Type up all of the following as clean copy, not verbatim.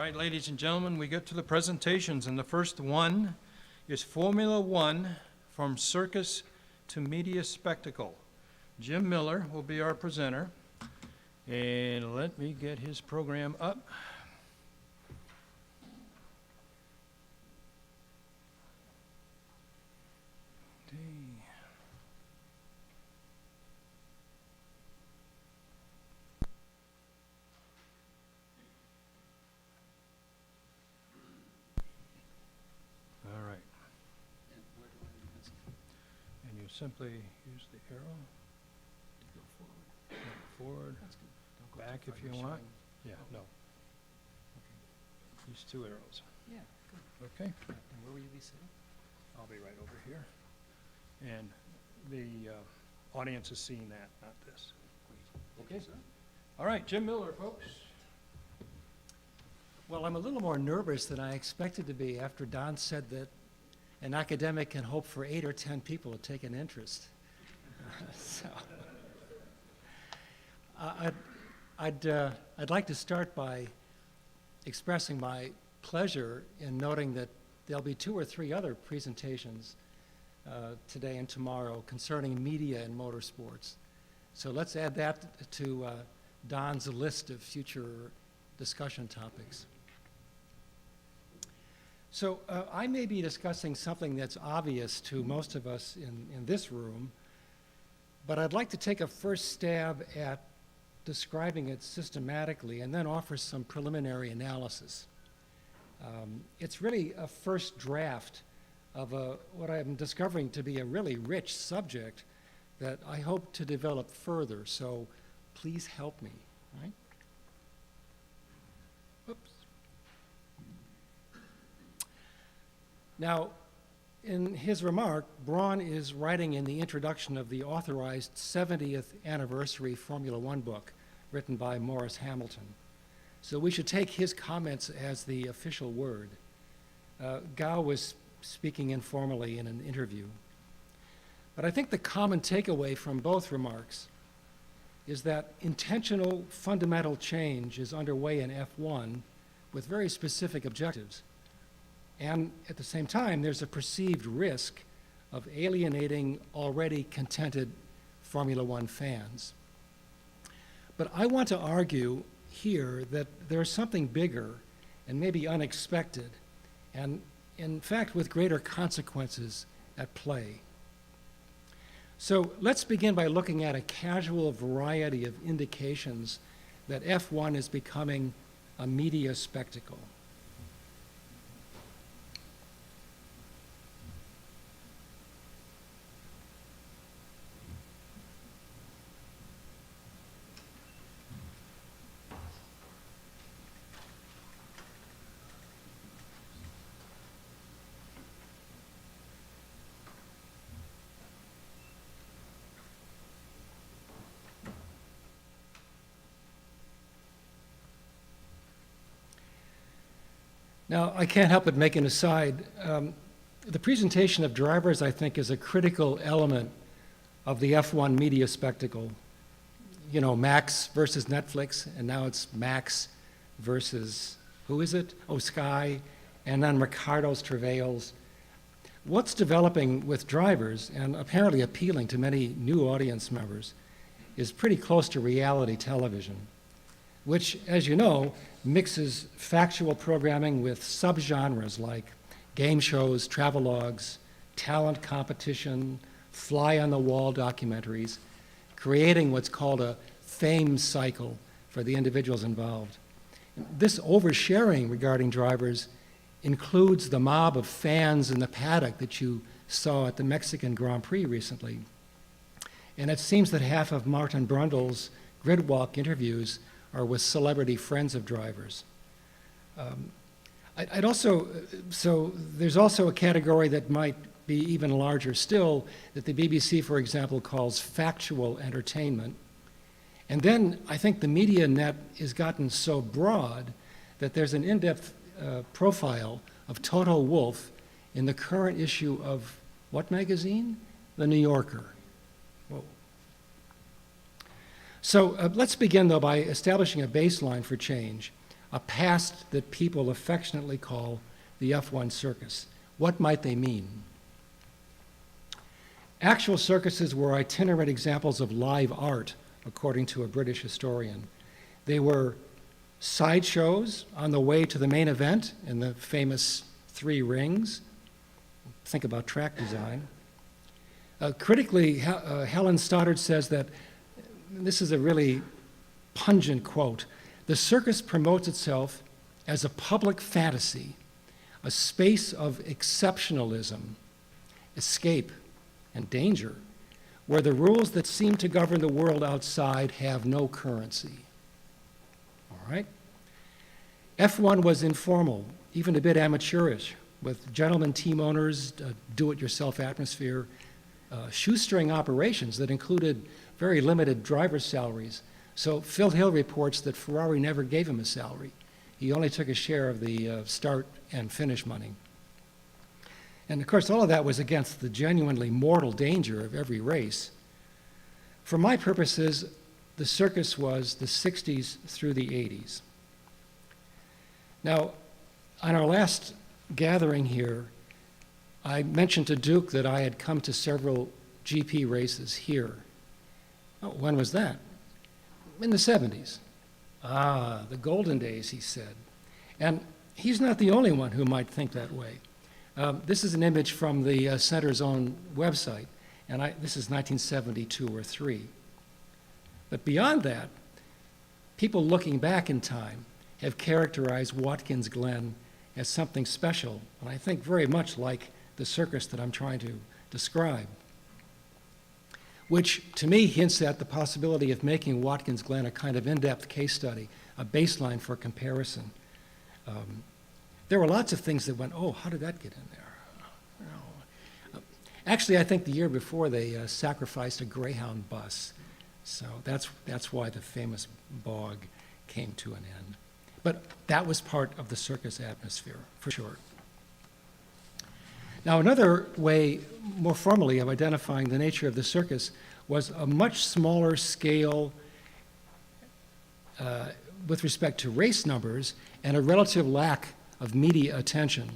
right, ladies and gentlemen, we get to the presentations, and the first one is Formula One from Circus to Media Spectacle. Jim Miller will be our presenter, and let me get his program up. Simply use the arrow to go forward. That's good. Don't go back if you want. Yeah, no. Okay. Use two arrows. Yeah, good. Okay. And where will you be sitting? I'll be right over here. And the audience is seeing that, not this. Great. Okay, sir. All right, Jim Miller, folks. Well, I'm a little more nervous than I expected to be after Don said that an academic can hope for 8 or 10 people to take an interest. I'd like to start by expressing my pleasure in noting that there'll be 2 or 3 other presentations today and tomorrow concerning media and motorsports. So let's add that to Don's list of future discussion topics. So I may be discussing something that's obvious to most of us in this room, but I'd like to take a first stab at describing it systematically and then offer some preliminary analysis. It's really a first draft of what I'm discovering to be a really rich subject that I hope to develop further, so please help me, right? Oops. Now, in his remark, Braun is writing in the introduction of the authorized 70th anniversary Formula One book written by Morris Hamilton. So we should take his comments as the official word. Gao was speaking informally in an interview. But I think the common takeaway from both remarks is that intentional fundamental change is underway in F1 with very specific objectives. And at the same time, there's a perceived risk of alienating already contented Formula One fans. But I want to argue here that there's something bigger and maybe unexpected, and in fact with greater consequences at play. So let's begin by looking at a casual variety of indications that F1 is becoming a media spectacle. Now, I can't help but make an aside. The presentation of drivers, I think, is a critical element of the F1 media spectacle. You know, Max versus Netflix, and now it's Max versus, who is it? Oh, Sky, and then Ricardo's travails. What's developing with drivers, and apparently appealing to many new audience members, is pretty close to reality television, which, as you know, mixes factual programming with subgenres like game shows, travelogues, talent competition, fly-on-the-wall documentaries, creating what's called a fame cycle for the individuals involved. This oversharing regarding drivers includes the mob of fans in the paddock that you saw at the Mexican Grand Prix recently. And it seems that half of Martin Brundle's Gridwalk interviews are with celebrity friends of drivers. So there's also a category that might be even larger still that the BBC, for example, calls factual entertainment. And then I think the media net has gotten so broad that there's an in-depth profile of Toto Wolff in the current issue of what magazine? The New Yorker. Whoa. So let's begin, though, by establishing a baseline for change. a past that people affectionately call the F1 circus. What might they mean? Actual circuses were itinerant examples of live art, according to a British historian. They were sideshows on the way to the main event in the famous 3 rings. Think about track design. Critically, Helen Stoddard says that, this is a really pungent quote, "The circus promotes itself as a public fantasy, a space of exceptionalism, escape, and danger, where the rules that seem to govern the world outside have no currency." All right? F1 was informal, even a bit amateurish, with gentlemen team owners, do-it-yourself atmosphere, shoestring operations that included very limited driver's salaries. So Phil Hill reports that Ferrari never gave him a salary. He only took a share of the start and finish money. And of course, all of that was against the genuinely mortal danger of every race. For my purposes, the circus was the 60s through the 80s. Now, on our last gathering here, I mentioned to Duke that I had come to several GP races here. Oh, when was that? In the 70s. Ah, the golden days, he said. And he's not the only one who might think that way. This is an image from the center's own website, and this is 1972 or 3. But beyond that, people looking back in time have characterized Watkins Glen as something special, and I think very much like the circus that I'm trying to describe, which to me hints at the possibility of making Watkins Glen a kind of in-depth case study, a baseline for comparison. There were lots of things that went, oh, how did that get in there? Actually, I think the year before they sacrificed a Greyhound bus, so that's why the famous bog came to an end. But that was part of the circus atmosphere, for sure. Now, another way, more formally, of identifying the nature of the circus was a much smaller scale with respect to race numbers and a relative lack of media attention.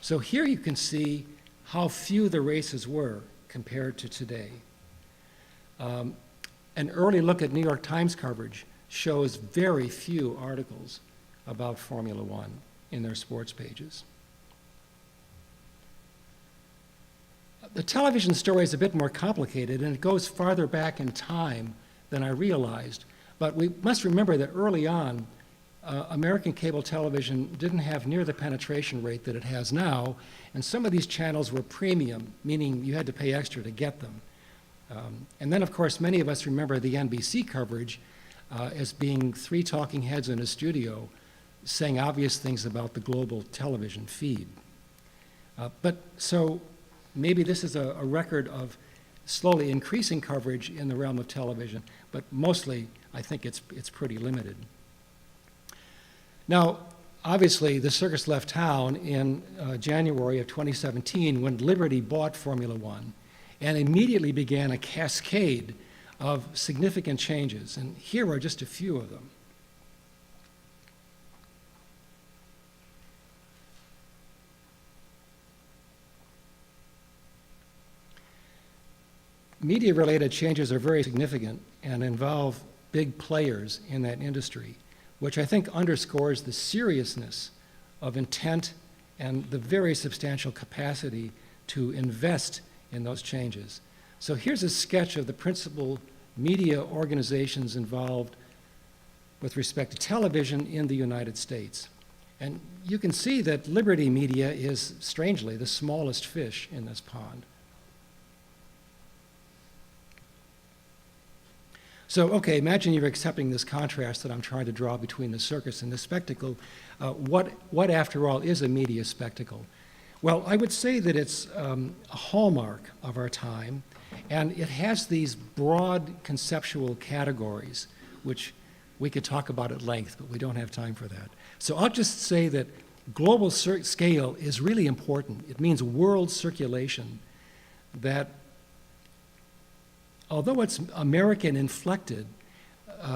So here you can see how few the races were compared to today. An early look at New York Times coverage shows very few articles about Formula One in their sports pages. The television story is a bit more complicated, and it goes farther back in time than I realized. But we must remember that early on, American cable television didn't have near the penetration rate that it has now, and some of these channels were premium, meaning you had to pay extra to get them. And then, of course, many of us remember the NBC coverage as being 3 talking heads in a studio saying obvious things about the global television feed. So maybe this is a record of slowly increasing coverage in the realm of television, but mostly I think it's pretty limited. Now, obviously, the circus left town in January of 2017 when Liberty bought Formula One and immediately began a cascade of significant changes, and here are just a few of them. Media-related changes are very significant and involve big players in that industry, which I think underscores the seriousness of intent and the very substantial capacity to invest in those changes. So here's a sketch of the principal media organizations involved with respect to television in the United States. And you can see that Liberty Media is, strangely, the smallest fish in this pond. So, okay, imagine you're accepting this contrast that I'm trying to draw between the circus and the spectacle. What, after all, is a media spectacle? Well, I would say that it's a hallmark of our time, and it has these broad conceptual categories, which we could talk about at length, but we don't have time for that. So I'll just say that global scale is really important. It means world circulation, that although it's American inflected,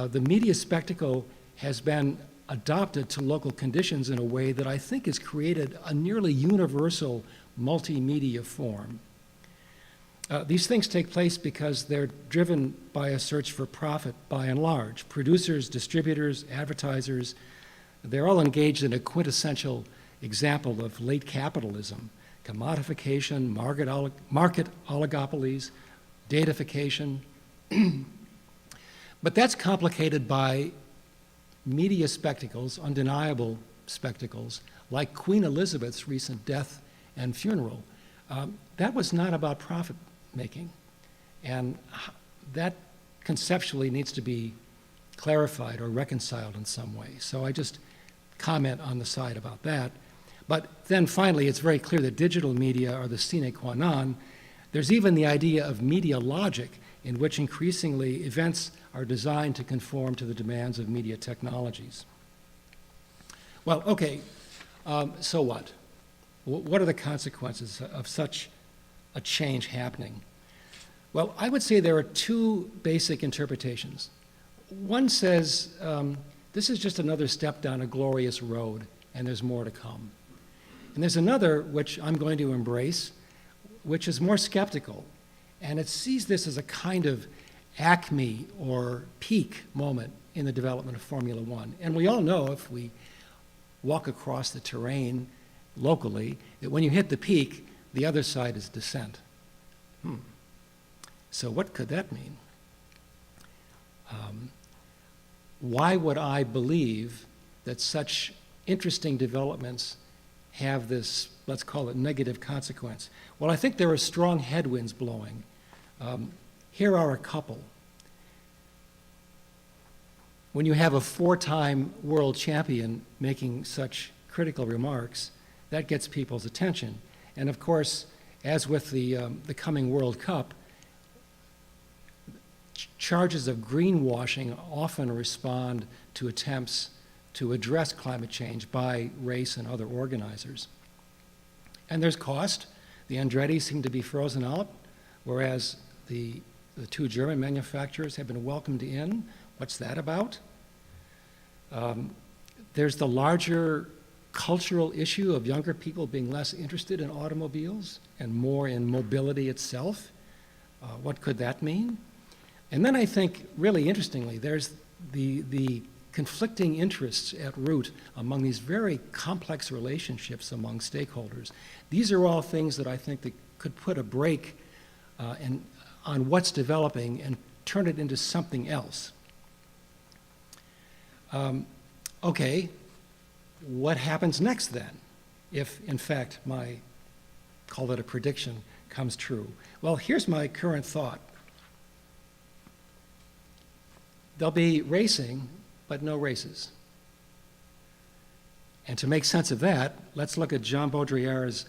the media spectacle has been adopted to local conditions in a way that I think has created a nearly universal multimedia form. These things take place because they're driven by a search for profit by and large. Producers, distributors, advertisers, they're all engaged in a quintessential example of late capitalism: commodification, market oligopolies, datafication. But that's complicated by media spectacles, undeniable spectacles, like Queen Elizabeth's recent death and funeral. That was not about profit making, and that conceptually needs to be clarified or reconciled in some way. So I just comment on the side about that. But then finally, it's very clear that digital media are the sine qua non. There's even the idea of media logic, in which increasingly events are designed to conform to the demands of media technologies. Well, okay, so what? What are the consequences of such a change happening? Well, I would say there are two basic interpretations. One says, this is just another step down a glorious road, and there's more to come. And there's another, which I'm going to embrace, which is more skeptical, and it sees this as a kind of acme or peak moment in the development of Formula One. And we all know, if we walk across the terrain locally, that when you hit the peak, the other side is descent. So what could that mean? Why would I believe that such interesting developments have this, let's call it, negative consequence? Well, I think there are strong headwinds blowing. Here are a couple. When you have a 4-time world champion making such critical remarks, that gets people's attention. And of course, as with the coming World Cup, charges of greenwashing often respond to attempts to address climate change by race and other organizers. And there's cost. The Andretti seem to be frozen out, whereas the two German manufacturers have been welcomed in. What's that about? There's the larger cultural issue of younger people being less interested in automobiles and more in mobility itself. What could that mean? And then I think, really interestingly, there's the conflicting interests at root among these very complex relationships among stakeholders. These are all things that I think that could put a brake on what's developing and turn it into something else. Okay, what happens next then, if in fact my, call it a prediction, comes true? Well, here's my current thought. There'll be racing, but no races. And to make sense of that, let's look at Jean Baudrillard's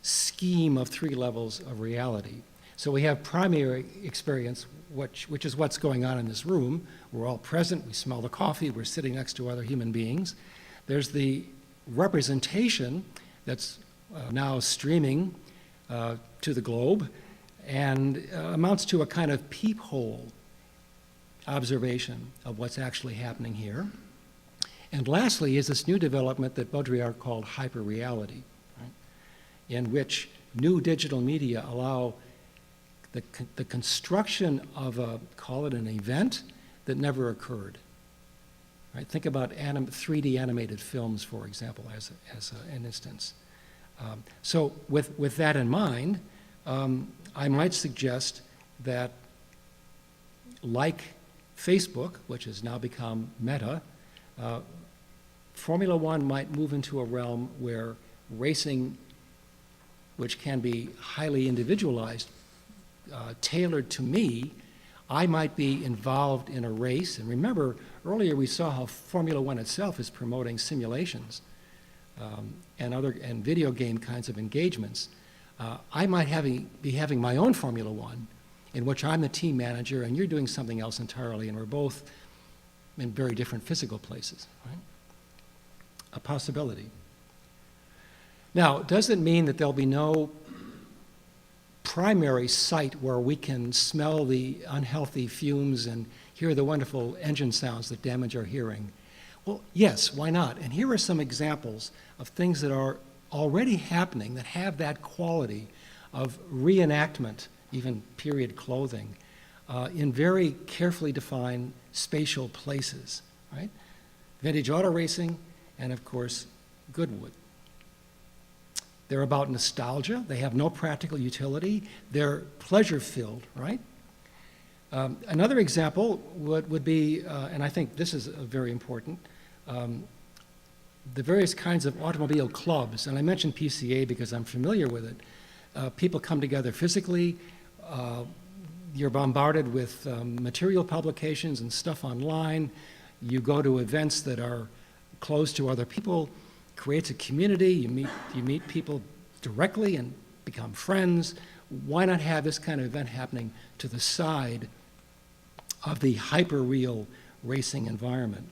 scheme of 3 levels of reality. So we have primary experience, which is what's going on in this room. We're all present, we smell the coffee, we're sitting next to other human beings. There's the representation that's now streaming to the globe and amounts to a kind of peephole observation of what's actually happening here. And lastly is this new development that Baudrillard called hyperreality, right? In which new digital media allow the construction of a, call it an event that never occurred. Right? Think about 3D animated films, for example, as an instance. So with that in mind, I might suggest that, like Facebook, which has now become Meta, Formula One might move into a realm where racing, which can be highly individualized, tailored to me, I might be involved in a race. And remember, earlier we saw how Formula One itself is promoting simulations and video game kinds of engagements. I might be having my own Formula One, in which I'm the team manager and you're doing something else entirely, and we're both in very different physical places, right? A possibility. Now, does it mean that there'll be no primary site where we can smell the unhealthy fumes and hear the wonderful engine sounds that damage our hearing? Well, yes, why not? And here are some examples of things that are already happening that have that quality of reenactment, even period clothing, in very carefully defined spatial places, right? Vintage auto racing and, of course, Goodwood. They're about nostalgia. They have no practical utility. They're pleasure-filled, right? Another example would be, and I think this is very important, the various kinds of automobile clubs. And I mentioned PCA because I'm familiar with it. People come together physically. You're bombarded with material publications and stuff online. You go to events that are closed to other people, creates a community. You meet people directly and become friends. Why not have this kind of event happening to the side of the hyper-real racing environment?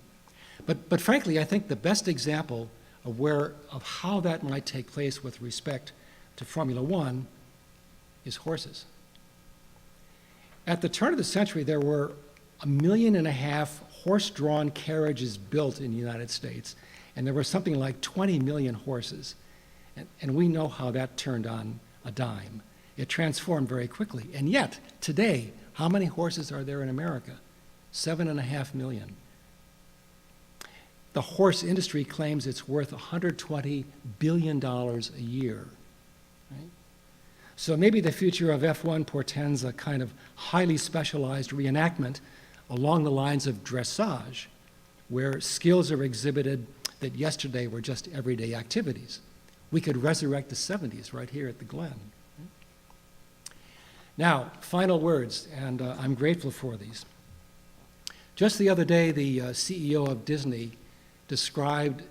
But frankly, I think the best example of how that might take place with respect to Formula One is horses. At the turn of the century, there were 1.5 million horse-drawn carriages built in the United States, and there were something like 20 million horses. And we know how that turned on a dime. It transformed very quickly. And yet, today, how many horses are there in America? 7.5 million. The horse industry claims it's worth $120 billion a year. Right? So maybe the future of F1 portends a kind of highly specialized reenactment along the lines of dressage, where skills are exhibited that yesterday were just everyday activities. We could resurrect the 70s right here at the Glen. Now, final words, and I'm grateful for these. Just the other day, the CEO of Disney described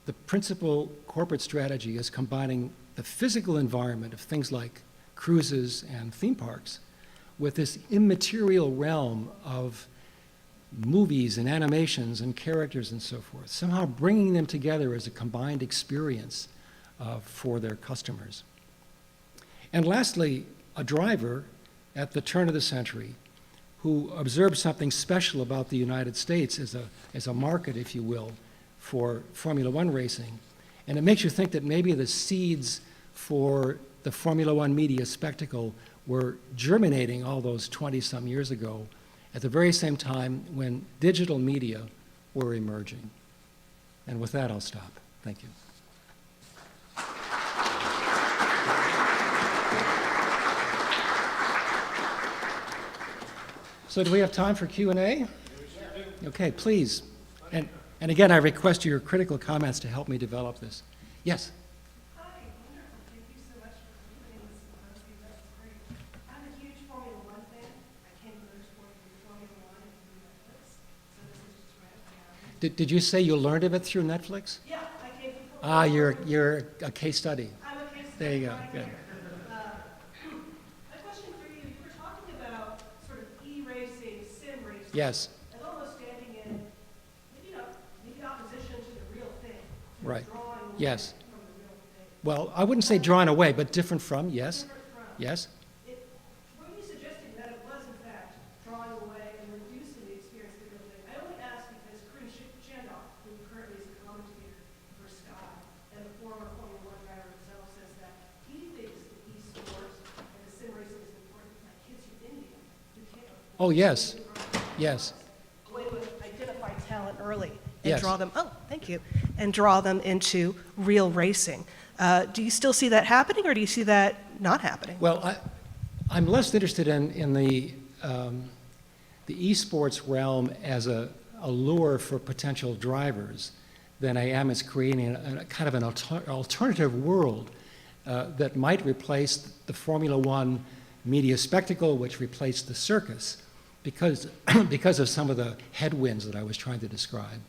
the principal corporate strategy as combining the physical environment of things like cruises and theme parks with this immaterial realm of movies and animations and characters and so forth, somehow bringing them together as a combined experience for their customers. And lastly, a driver at the turn of the century who observed something special about the United States as a market, if you will, for Formula One racing. And it makes you think that maybe the seeds for the Formula One media spectacle were germinating all those 20-some years ago at the very same time when digital media were emerging. And with that, I'll stop. Thank you. So do we have time for Q&A? Okay, please. And again, I request your critical comments to help me develop this. Yes? Hi, wonderful. Thank you so much for doing this symposium. That's great. I'm a huge Formula One fan. I came to motorsport through Formula One and through Netflix. So this is just right up down. Did you say you learned of it through Netflix? Yeah, I came from Formula One. You're a case study. I'm a case study. There you go. Right Good. here. My question for you, you were talking about sort of e-racing, sim racing. Yes. As almost standing in, maybe opposition to the real thing. To Right. drawing away Yes. from the real thing. Well, I wouldn't say drawn away, but different from, yes. Different from. Yes. Were you suggesting that it was, in fact, drawing away and reducing the experience of the real thing? I only ask because Corinne Chandok, who currently is a commentator for Sky, and the former Formula One driver himself, says that he thinks that e-sports and the sim racing is important, like kids from India who can't. Oh, yes. Yes. A way to identify talent early and Yes. draw them. Oh, thank you. And draw them into real racing. Do you still see that happening, or do you see that not happening? Well, I'm less interested in the esports realm as a lure for potential drivers than I am as creating a kind of an alternative world that might replace the Formula One media spectacle, which replaced the circus, because of some of the headwinds that I was trying to describe.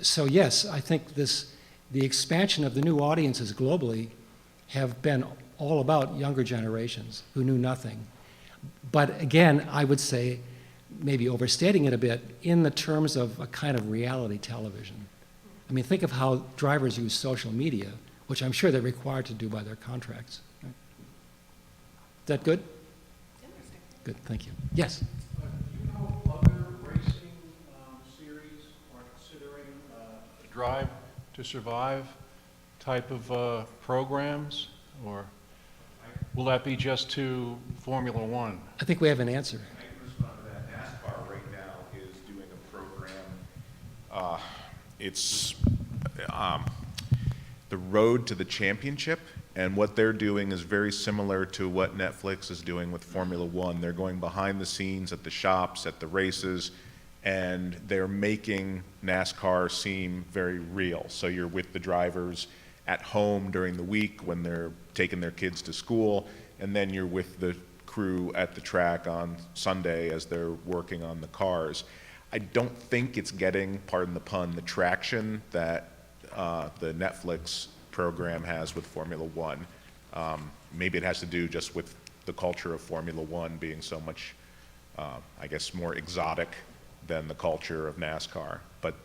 So yes, I think the expansion of the new audiences globally have been all about younger generations who knew nothing. But again, I would say, maybe overstating it a bit, in the terms of a kind of reality television. I mean, think of how drivers use social media, which I'm sure they're required to do by their contracts. Right? Is that good? Interesting. Good, thank you. Yes? Do you know other racing series are considering Drive to Survive type of programs, or will that be just to Formula One? I think we have an answer. I can respond to that. NASCAR right now is doing a program. It's the Road to the Championship, and what they're doing is very similar to what Netflix is doing with Formula One. They're going behind the scenes at the shops, at the races, and they're making NASCAR seem very real. So you're with the drivers at home during the week when they're taking their kids to school, and then you're with the crew at the track on Sunday as they're working on the cars. I don't think it's getting, pardon the pun, the traction that the Netflix program has with Formula One. Maybe it has to do just with the culture of Formula One being so much, I guess, more exotic than the culture of NASCAR. But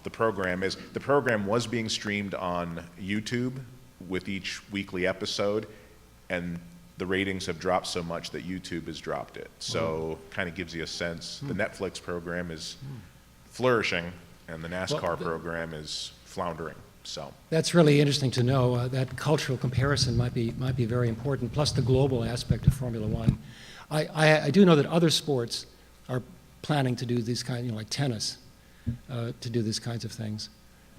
the program was being streamed on YouTube with each weekly episode, and the ratings have dropped so much that YouTube has dropped it. So kind of gives you a sense. The Netflix program is flourishing, and the NASCAR program is floundering. So That's really interesting to know. That cultural comparison might be very important, plus the global aspect of Formula One. I do know that other sports are planning to do these kinds, like tennis, to do these kinds of things.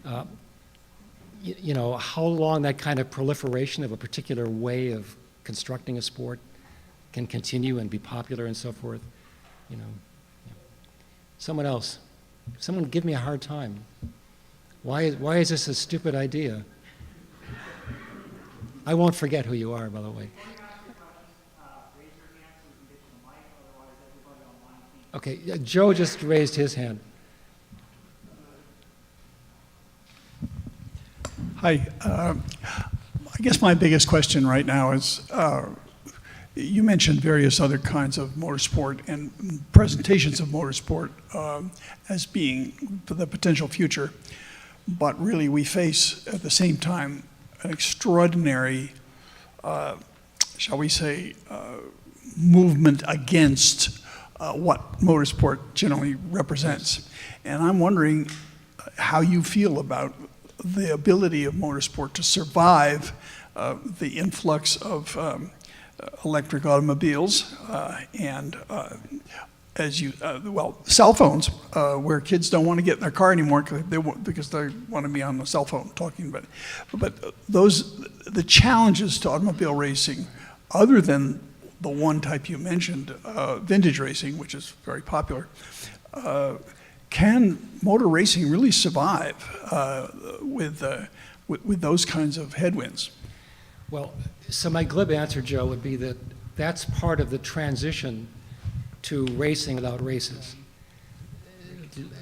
How long that kind of proliferation of a particular way of constructing a sport can continue and be popular and so forth, Yeah. Someone else. Someone give me a hard time. Why is this a stupid idea? I won't forget who you are, by the way. Okay, Joe just raised his hand. Hi. I guess my biggest question right now is, you mentioned various other kinds of motorsport and presentations of motorsport as being the potential future. But really, we face, at the same time, an extraordinary, shall we say, movement against what motorsport generally represents. And I'm wondering how you feel about the ability of motorsport to survive the influx of electric automobiles and cell phones, where kids don't want to get in their car anymore because they want to be on the cell phone talking about it. But the challenges to automobile racing, other than the one type you mentioned, vintage racing, which is very popular, can motor racing really survive with those kinds of headwinds? Well, so my glib answer, Joe, would be that that's part of the transition to racing without races.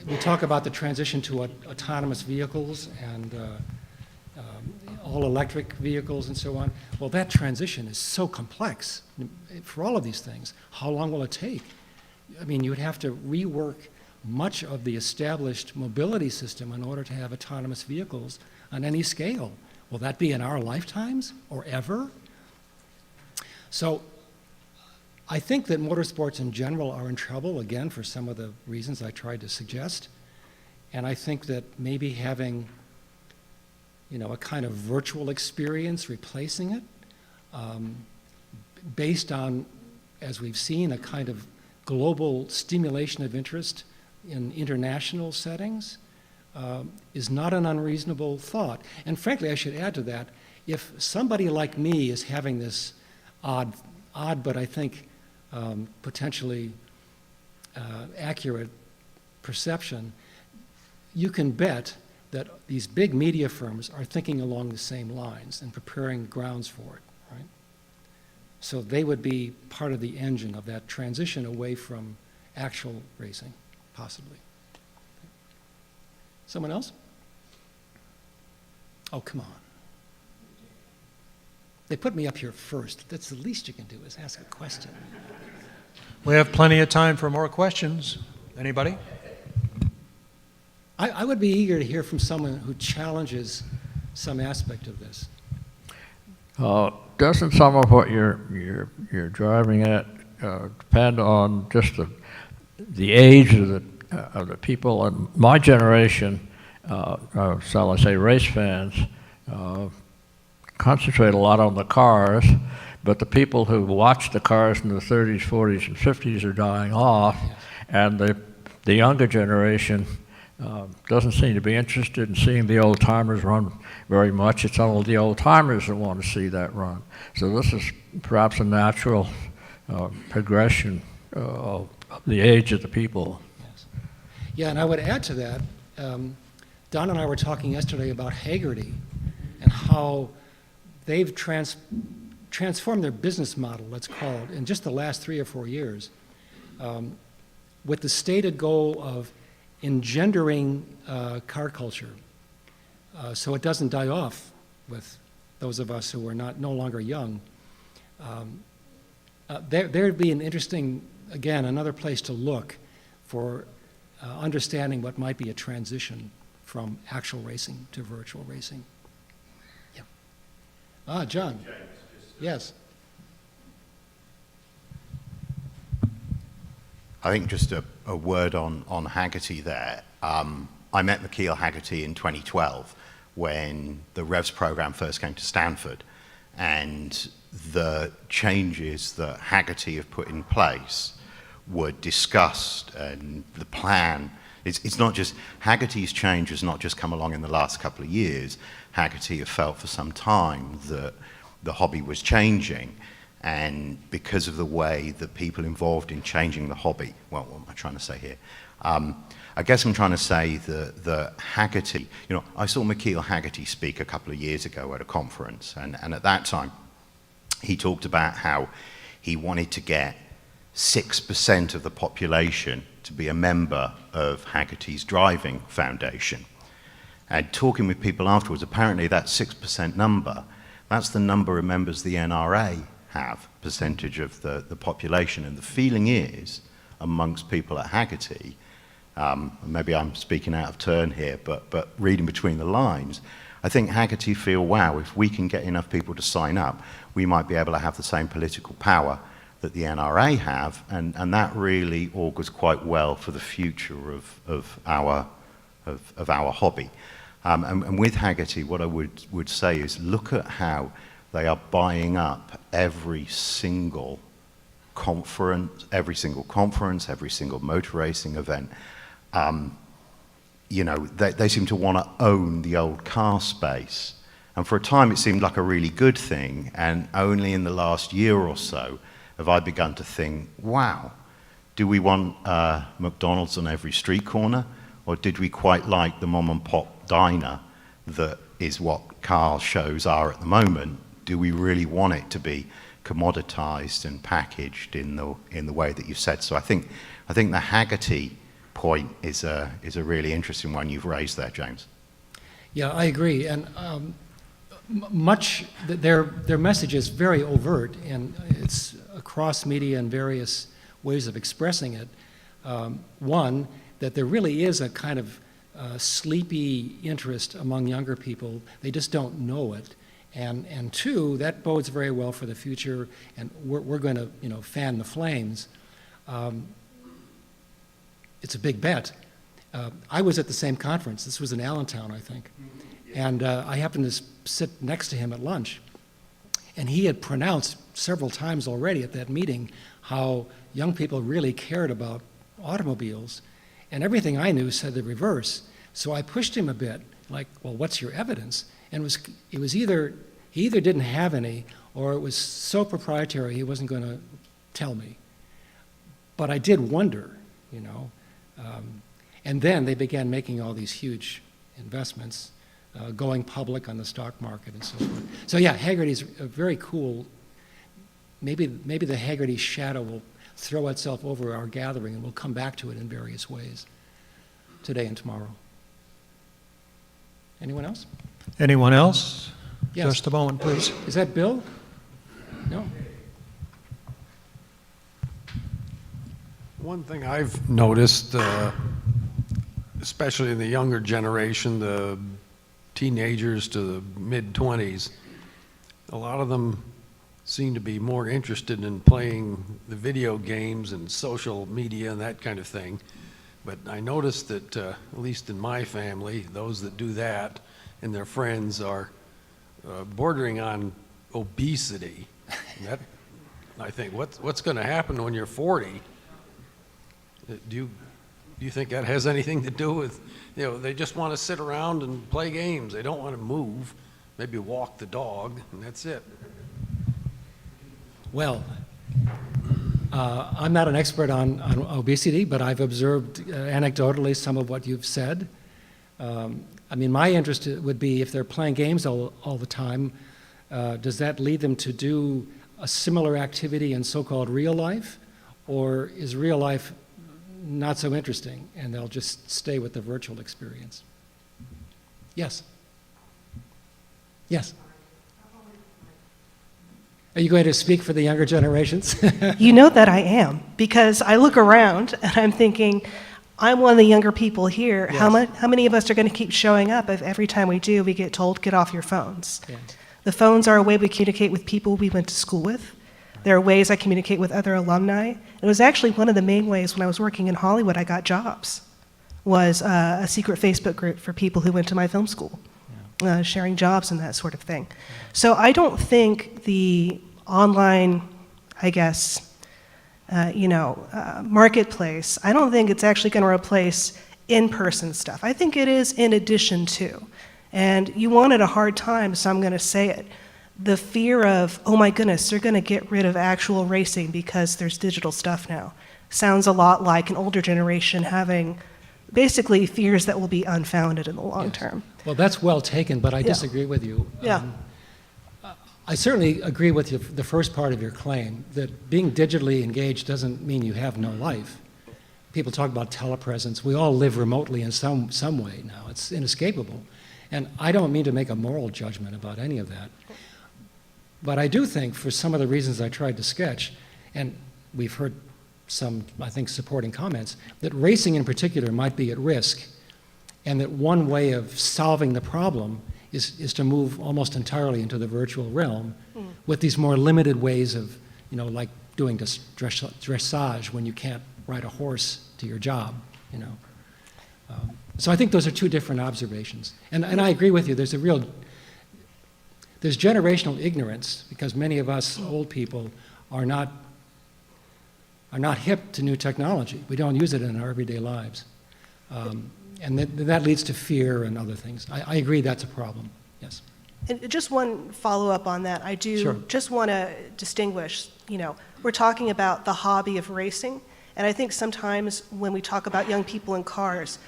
We talk about the transition to autonomous vehicles and all-electric vehicles and so on. Well, that transition is so complex for all of these things. How long will it take? I mean, you would have to rework much of the established mobility system in order to have autonomous vehicles on any scale. Will that be in our lifetimes or ever? So I think that motorsports in general are in trouble, again, for some of the reasons I tried to suggest. And I think that maybe having, a kind of virtual experience replacing it, based on, as we've seen, a kind of global stimulation of interest in international settings, is not an unreasonable thought. And frankly, I should add to that, if somebody like me is having this odd but I think potentially accurate perception, you can bet that these big media firms are thinking along the same lines and preparing grounds for it, right? So they would be part of the engine of that transition away from actual racing, possibly. Someone else? Oh, come on. They put me up here first. That's the least you can do is ask a question. We have plenty of time for more questions. Anybody? I would be eager to hear from someone who challenges some aspect of this. Doesn't some of what you're driving at depend on just the age of the people? And my generation shall I say, race fans, concentrate a lot on the cars, but the people who watched the cars in the 30s, 40s, and 50s are dying off, and the younger generation doesn't seem to be interested in seeing the old-timers run very much. It's only the old-timers that want to see that run. So this is perhaps a natural progression of the age of the people. Yes. Yeah, and I would add to that, Don and I were talking yesterday about Hagerty and how they've transformed their business model, let's call it, in just the last 3 or 4 years, with the stated goal of engendering car culture, so it doesn't die off with those of us who are no longer young. There'd be an interesting, again, another place to look for understanding what might be a transition from actual racing to virtual racing. Yeah. John. Yes. I think just a word on Hagerty there. I met McKeel Hagerty in 2012 when the REVS program first came to Stanford, and the changes that Hagerty have put in place were discussed, and the plan, it's not just, Hagerty's change has not just come along in the last couple of years. Hagerty have felt for some time that the hobby was changing, and because of the way that people involved in changing the hobby, well, what am I trying to say here? I guess I'm trying to say that Hagerty, you know, I saw McKeel Hagerty speak a couple of years ago at a conference, and at that time, he talked about how he wanted to get 6% of the population to be a member of Hagerty's Driving Foundation. And talking with people afterwards, apparently that 6% number, that's the number of members the NRA have, percentage of the population. And the feeling is, amongst people at Hagerty, maybe I'm speaking out of turn here, but reading between the lines, I think Hagerty feel, wow, if we can get enough people to sign up, we might be able to have the same political power that the NRA have, and that really augurs quite well for the future of our hobby. And with Hagerty, what I would say is look at how they are buying up every single conference, every single motor racing event. You know, they seem to want to own the old car space. And for a time it seemed like a really good thing, and only in the last year or so have I begun to think, wow, do we want McDonald's on every street corner, or did we quite like the mom and pop diner that is what car shows are at the moment? Do we really want it to be commoditized and packaged in the way that you said? So I think the Hagerty point is a really interesting one you've raised there, James. Yeah, I agree, and their message is very overt, and it's across media and various ways of expressing it. One, that there really is a kind of sleepy interest among younger people. They just don't know it. And two, that bodes very well for the future, and we're going to, you know, fan the flames. It's a big bet. I was at the same conference. This was in Allentown, I think. And I happened to sit next to him at lunch. And he had pronounced several times already at that meeting how young people really cared about automobiles. And everything I knew said the reverse. So I pushed him a bit, like, well, what's your evidence? And it was either, he either didn't have any, or it was so proprietary he wasn't going to tell me. But I did wonder, you know. And then they began making all these huge investments, going public on the stock market and so forth. So yeah, Hagerty's a very cool, maybe the Hagerty shadow will throw itself over our gathering, and we'll come back to it in various ways today and tomorrow. Anyone else? Anyone else? Yes. Just a moment, please. Is that Bill? No? One thing I've noticed, especially in the younger generation, the teenagers to the mid-20s, a lot of them seem to be more interested in playing the video games and social media and that kind of thing But I noticed that, at least in my family, those that do that and their friends are bordering on obesity. And that, I think, what's going to happen when you're 40? Do you think that has anything to do with, they just want to sit around and play games. They don't want to move, maybe walk the dog, and that's it. Well, I'm not an expert on obesity, but I've observed anecdotally some of what you've said. I mean, my interest would be if they're playing games all the time, does that lead them to do a similar activity in so-called real life? Or is real life not so interesting and they'll just stay with the virtual experience? Yes. Yes. Are you going to speak for the younger generations? You know that I am, because I look around and I'm thinking, I'm one of the younger people here. Yes. How many of us are going to keep showing up if every time we do, we get told, get off your phones? Yeah. The phones are a way we communicate with people we went to school with. There are ways I communicate with other alumni. It was actually one of the main ways when I was working in Hollywood I got jobs, was a secret Facebook group for people who went to my film school, sharing jobs and that sort of thing. So I don't think the online, I guess, marketplace, I don't think it's actually going to replace in-person stuff. I think it is in addition to. And you wanted a hard time, so I'm going to say it. The fear of, oh my goodness, they're going to get rid of actual racing because there's digital stuff now, sounds a lot like an older generation having basically fears that will be unfounded in the long term. Well, that's well taken, but I disagree with you. Yeah. I certainly agree with you, the first part of your claim, that being digitally engaged doesn't mean you have no life. People talk about telepresence. We all live remotely in some way now. It's inescapable. And I don't mean to make a moral judgment about any of that. But I do think, for some of the reasons I tried to sketch, and we've heard some, I think, supporting comments, that racing in particular might be at risk, and that one way of solving the problem is to move almost entirely into the virtual realm with these more limited ways of, like doing dressage when you can't ride a horse to your job, So I think those are two different observations. And I agree with you, there's generational ignorance because many of us old people are not hip to new technology. We don't use it in our everyday lives. And that leads to fear and other things. I agree that's a problem, yes. And just one follow-up on that. I do just want to distinguish, we're talking about the hobby of racing, and I think sometimes when we talk about young people in cars,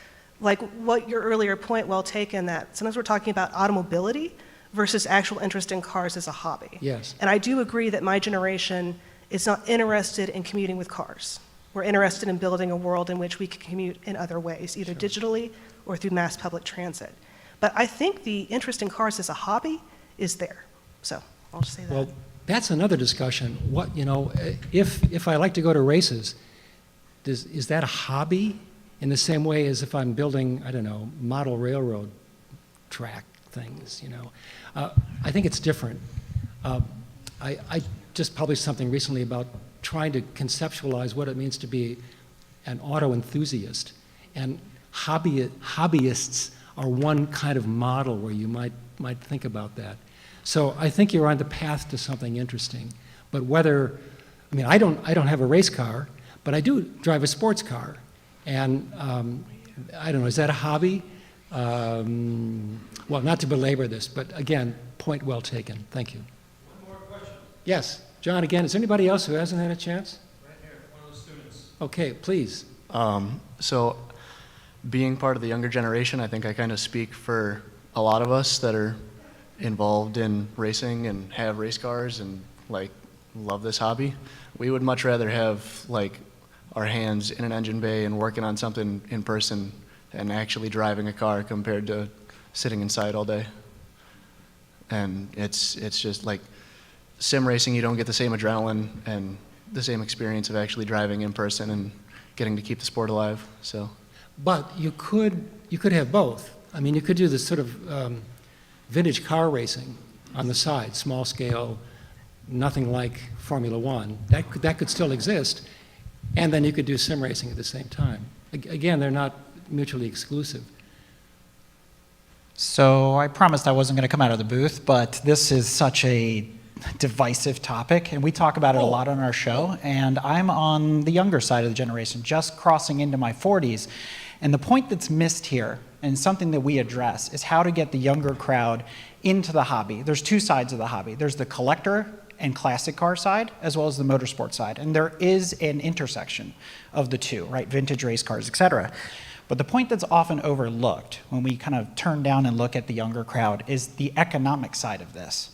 like what your earlier point, well taken, that sometimes we're talking about automobility versus actual interest in cars as a hobby. Yes. And I do agree that my generation is not interested in commuting with cars. We're interested in building a world in which we can commute in other ways, either digitally or through mass public transit. But I think the interest in cars as a hobby is there. So I'll just say that. Well, that's another discussion. If I like to go to races, is that a hobby in the same way as if I'm building, I don't know, model railroad track things, I think it's different. I just published something recently about trying to conceptualize what it means to be an auto enthusiast. And hobbyists are one kind of model where you might think about that. So I think you're on the path to something interesting. But I don't have a race car, but I do drive a sports car. And I don't know, is that a hobby? Well, not to belabor this, but again, point well taken. Thank you. One more question. Yes, John, again, is there anybody else who hasn't had a chance? Right here, one of the students. Okay, please. So being part of the younger generation, I think I kind of speak for a lot of us that are involved in racing and have race cars and love this hobby. We would much rather have our hands in an engine bay and working on something in person and actually driving a car compared to sitting inside all day. And it's just like sim racing, you don't get the same adrenaline and the same experience of actually driving in person and getting to keep the sport alive. So, but you could have both. I mean, you could do this sort of vintage car racing on the side, small scale, nothing like Formula One. That could still exist, and then you could do sim racing at the same time. Again, they're not mutually exclusive. So I promised I wasn't going to come out of the booth, but this is such a divisive topic, and we talk about it a lot on our show, and I'm on the younger side of the generation, just crossing into my 40s. And the point that's missed here, and something that we address, is how to get the younger crowd into the hobby. There's two sides of the hobby. There's the collector and classic car side, as well as the motorsport side. And there is an intersection of the two, right? Vintage race cars, etc. But the point that's often overlooked when we kind of turn down and look at the younger crowd is the economic side of this.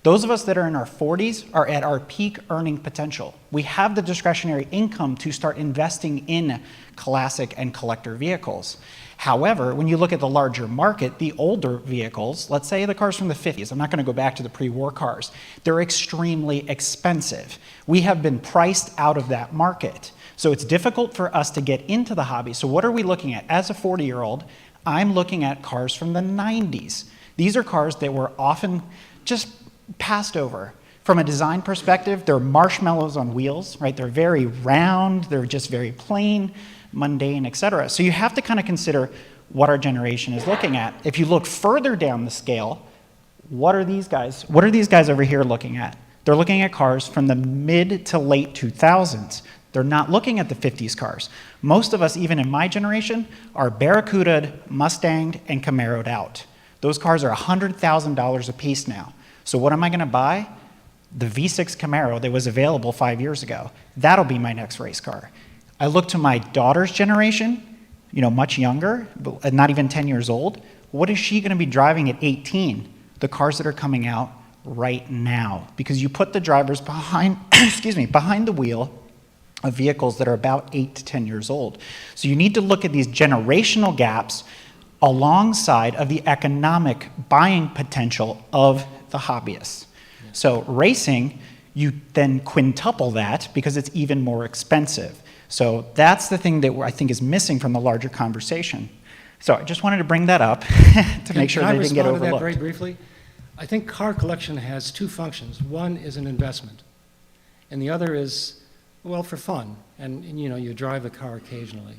Those of us that are in our 40s are at our peak earning potential. We have the discretionary income to start investing in classic and collector vehicles. However, when you look at the larger market, the older vehicles, let's say the cars from the 50s, I'm not going to go back to the pre-war cars, they're extremely expensive. We have been priced out of that market. So it's difficult for us to get into the hobby. So what are we looking at? As a 40-year-old, I'm looking at cars from the 90s. These are cars that were often just passed over. From a design perspective, they're marshmallows on wheels, right? They're very round, they're just very plain, mundane, etc. So you have to kind of consider what our generation is looking at. If you look further down the scale, what are these guys? What are these guys over here looking at? They're looking at cars from the mid to late 2000s. They're not looking at the 50s cars. Most of us, even in my generation, are Barracuda, Mustanged, and Camaro'd out. Those cars are $100,000 a piece now. So what am I going to buy? The V6 Camaro that was available 5 years ago. That'll be my next race car. I look to my daughter's generation, much younger, but not even 10 years old. What is she going to be driving at 18? The cars that are coming out right now. Because you put the drivers behind, behind the wheel of vehicles that are about 8 to 10 years old. So you need to look at these generational gaps alongside of the economic buying potential of the hobbyists. So racing, you then quintuple that because it's even more expensive. So that's the thing that I think is missing from the larger conversation. So I just wanted to bring that up to make sure that it didn't get Can I respond to that overlooked. very briefly? I think car collection has two functions. One is an investment, and the other is, well, for fun. And you drive a car occasionally,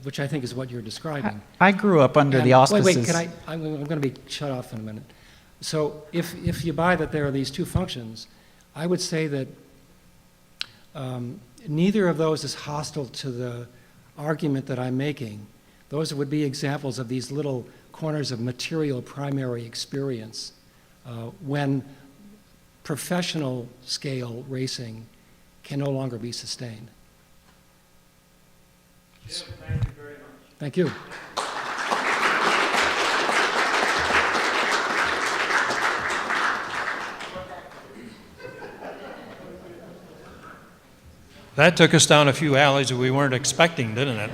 which I think is what you're describing. I grew up under the auspices. Wait, I'm going to be shut off in a minute. So if you buy that there are these two functions, I would say that neither of those is hostile to the argument that I'm making. Those would be examples of these little corners of material primary experience when professional scale racing can no longer be sustained. Jim, thank you very much. Thank you. That took us down a few alleys that we weren't expecting, didn't it?